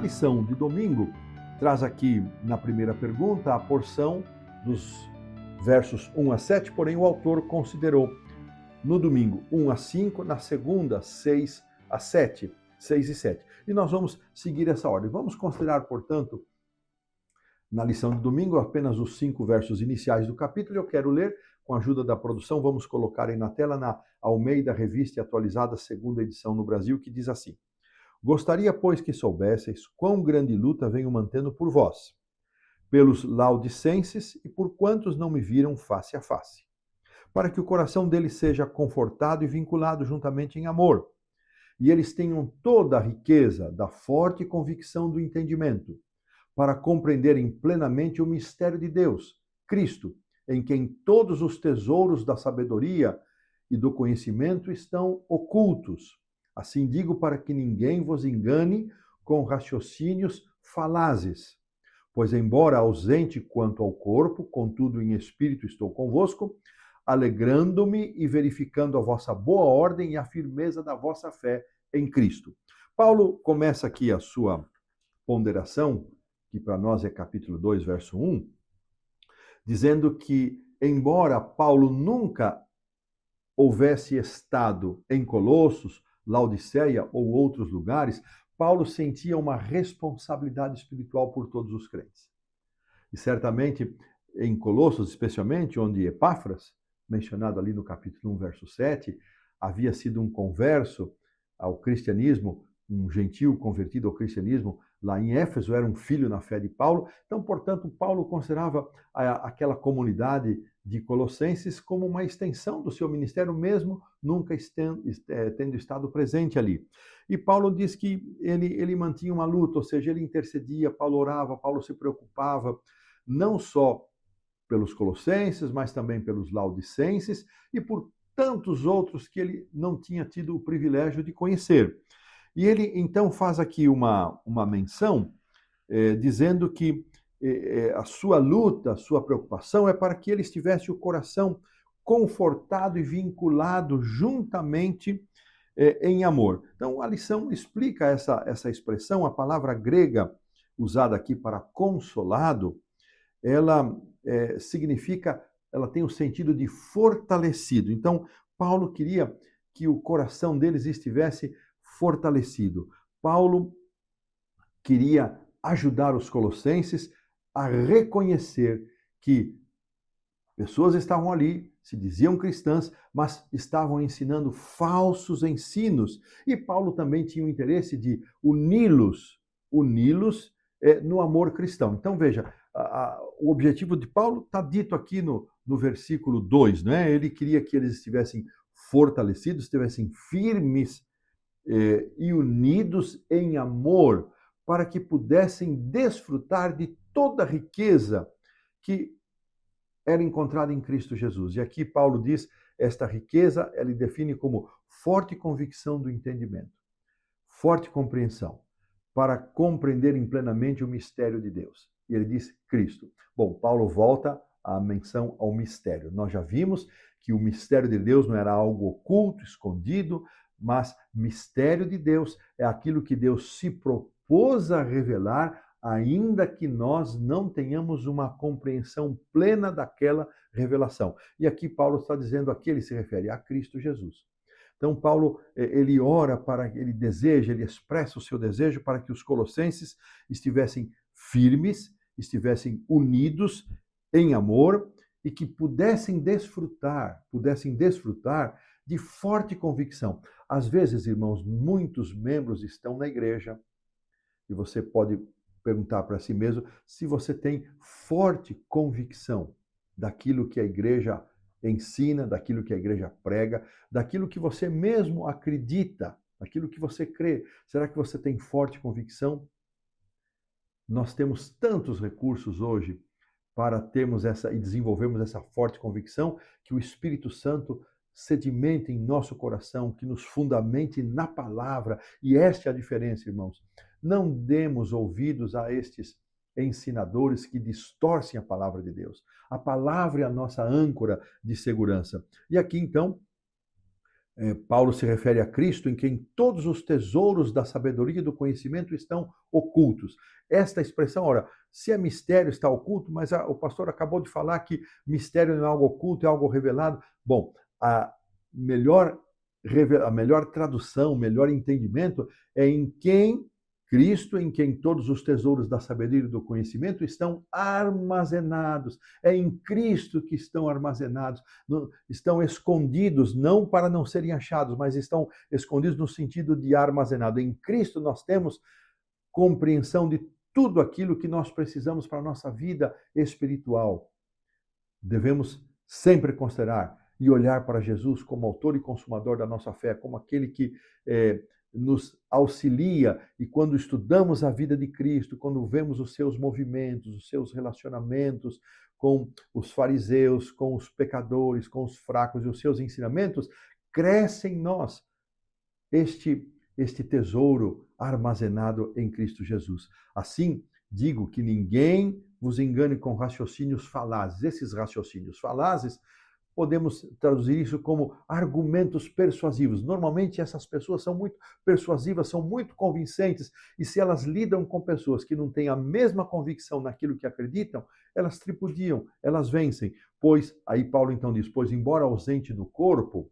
lição de domingo traz aqui na primeira pergunta a porção dos versos 1 a 7, porém o autor considerou no domingo 1 a 5, na segunda 6 a 7, 6 e 7. E nós vamos seguir essa ordem. Vamos considerar, portanto, na lição de domingo apenas os 5 versos iniciais do capítulo. Eu quero ler, com a ajuda da produção, vamos colocar aí na tela, na Almeida Revista e Atualizada, segunda edição no Brasil, que diz assim: Gostaria, pois, que soubesseis quão grande luta venho mantendo por vós, pelos laodicenses e por quantos não me viram face a face, para que o coração deles seja confortado e vinculado juntamente em amor, e eles tenham toda a riqueza da forte convicção do entendimento, para compreenderem plenamente o mistério de Deus, Cristo, em quem todos os tesouros da sabedoria e do conhecimento estão ocultos. Assim digo para que ninguém vos engane com raciocínios falazes. Pois, embora ausente quanto ao corpo, contudo em espírito estou convosco, alegrando-me e verificando a vossa boa ordem e a firmeza da vossa fé em Cristo. Paulo começa aqui a sua ponderação, que para nós é capítulo 2, verso 1, dizendo que, embora Paulo nunca houvesse estado em Colossos, Laodiceia ou outros lugares, Paulo sentia uma responsabilidade espiritual por todos os crentes. E certamente em Colossos, especialmente, onde Epáfras, mencionado ali no capítulo 1, verso 7, havia sido um converso ao cristianismo, um gentio convertido ao cristianismo, lá em Éfeso, era um filho na fé de Paulo. Então, portanto, Paulo considerava aquela comunidade de Colossenses como uma extensão do seu ministério, mesmo nunca tendo estado presente ali. E Paulo diz que ele mantinha uma luta, ou seja, ele intercedia, Paulo orava, Paulo se preocupava, não só pelos colossenses, mas também pelos laodicenses e por tantos outros que ele não tinha tido o privilégio de conhecer. E ele então faz aqui uma menção, dizendo que a sua luta, a sua preocupação é para que ele estivesse o coração confortado e vinculado juntamente em amor. Então a lição explica essa expressão, a palavra grega usada aqui para consolado, ela significa, ela tem o sentido de fortalecido. Então Paulo queria que o coração deles estivesse fortalecido. Paulo queria ajudar os colossenses a reconhecer que pessoas estavam ali, se diziam cristãs, mas estavam ensinando falsos ensinos. E Paulo também tinha o interesse de uni-los no amor cristão. Então veja, o objetivo de Paulo está dito aqui no versículo 2, né? Ele queria que eles estivessem fortalecidos, estivessem firmes e unidos em amor, para que pudessem desfrutar de toda a riqueza que era encontrada em Cristo Jesus. E aqui Paulo diz, esta riqueza, ele define como forte convicção do entendimento, forte compreensão, para compreenderem plenamente o mistério de Deus. E ele diz Cristo. Bom, Paulo volta à menção ao mistério. Nós já vimos que o mistério de Deus não era algo oculto, escondido, mas mistério de Deus é aquilo que Deus se propôs a revelar, ainda que nós não tenhamos uma compreensão plena daquela revelação. E aqui Paulo está dizendo, aqui ele se refere a Cristo Jesus. Então Paulo, ele ora ele deseja, ele expressa o seu desejo para que os colossenses estivessem firmes, estivessem unidos em amor e que pudessem desfrutar de forte convicção. Às vezes, irmãos, muitos membros estão na igreja e você pode perguntar para si mesmo se você tem forte convicção daquilo que a igreja ensina, daquilo que a igreja prega, daquilo que você mesmo acredita, daquilo que você crê. Será que você tem forte convicção? Nós temos tantos recursos hoje para termos e desenvolvermos essa forte convicção, que o Espírito Santo sedimente em nosso coração, que nos fundamente na palavra. E esta é a diferença, irmãos. Não demos ouvidos a estes ensinadores que distorcem a palavra de Deus. A palavra é a nossa âncora de segurança. E aqui, então, Paulo se refere a Cristo, em quem todos os tesouros da sabedoria e do conhecimento estão ocultos. Esta expressão, ora, se é mistério está oculto, mas o pastor acabou de falar que mistério não é algo oculto, é algo revelado. Bom, a melhor tradução, o melhor entendimento é em quem Cristo, em quem todos os tesouros da sabedoria e do conhecimento estão armazenados. É em Cristo que estão armazenados, estão escondidos, não para não serem achados, mas estão escondidos no sentido de armazenado. Em Cristo nós temos compreensão de tudo aquilo que nós precisamos para a nossa vida espiritual. Devemos sempre considerar e olhar para Jesus como autor e consumador da nossa fé, como aquele que nos auxilia, e quando estudamos a vida de Cristo, quando vemos os seus movimentos, os seus relacionamentos com os fariseus, com os pecadores, com os fracos e os seus ensinamentos, cresce em nós este tesouro armazenado em Cristo Jesus. Assim, digo que ninguém vos engane com raciocínios falazes. Esses raciocínios falazes, podemos traduzir isso como argumentos persuasivos. Normalmente essas pessoas são muito persuasivas, são muito convincentes, e se elas lidam com pessoas que não têm a mesma convicção naquilo que acreditam, elas tripudiam, elas vencem. Pois, aí Paulo então diz, pois embora ausente do corpo,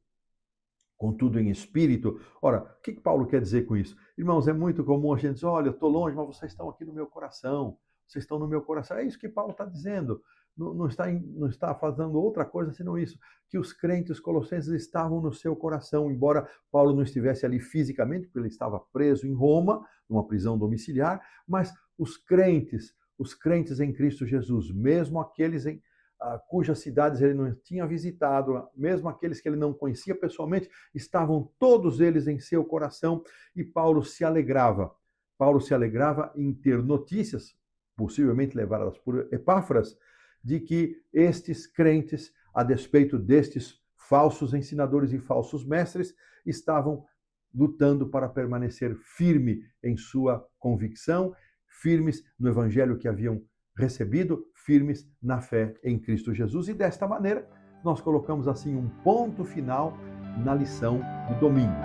contudo em espírito. Ora, o que Paulo quer dizer com isso? Irmãos, é muito comum a gente dizer, olha, eu estou longe, mas vocês estão aqui no meu coração. Vocês estão no meu coração. É isso que Paulo está dizendo. Não está fazendo outra coisa senão isso, que os crentes colossenses estavam no seu coração, embora Paulo não estivesse ali fisicamente, porque ele estava preso em Roma, numa prisão domiciliar, mas os crentes em Cristo Jesus, mesmo aqueles cujas cidades ele não tinha visitado, mesmo aqueles que ele não conhecia pessoalmente, estavam todos eles em seu coração, e Paulo se alegrava. Paulo se alegrava em ter notícias, possivelmente levadas por Epáfras, de que estes crentes, a despeito destes falsos ensinadores e falsos mestres, estavam lutando para permanecer firme em sua convicção, firmes no evangelho que haviam recebido, firmes na fé em Cristo Jesus. E desta maneira, nós colocamos assim um ponto final na lição do domingo.